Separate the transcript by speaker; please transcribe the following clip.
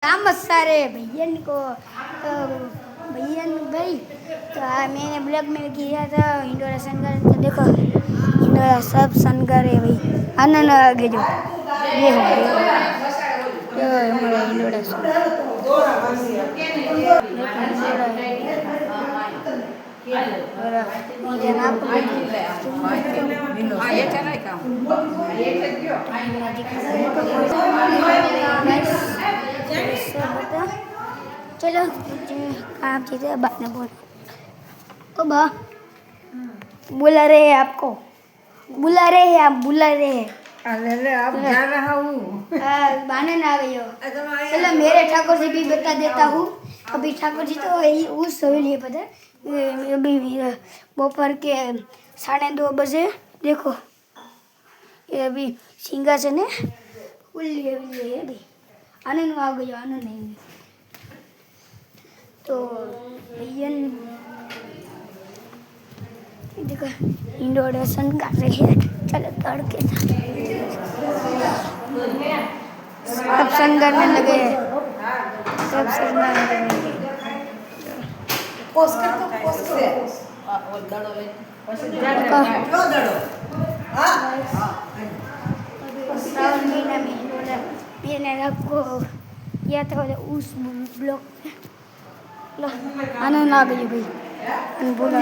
Speaker 1: काम सारे भैयन को भैयन भाई तो मैंने ब्लॉग में किया था इंडोरा सनगर तो देखो इंडोरा सब सनगर है भाई आनंद आगे जो ये हो हमारा इंडोरा चलो काम चीज़ें बात न बोल ओ बा बुला रहे हैं आपको बुला रहे हैं आप बुला रहे हैं
Speaker 2: अरे अब जा रहा हूँ
Speaker 1: बाने ना गई हो चलो मेरे ठाकुर जी भी बता देता हूँ अभी ठाकुर जी तो यही उस सवेली पता है अभी दोपहर के 2:30 बजे देखो ये अभी सिंहासन है उल्ली है अभी आनंद आ गई आनंद नहीं तो भैयन देखो इंडोरेशन कर रही है चलो तड़के सब संग करने लगे सब संग करने लगे
Speaker 2: पोस्ट कर दो पोस्ट से
Speaker 1: श्रावण महीना में मैंने आपको किया था उस ब्लॉग लो आनंद आ गई भाई बोला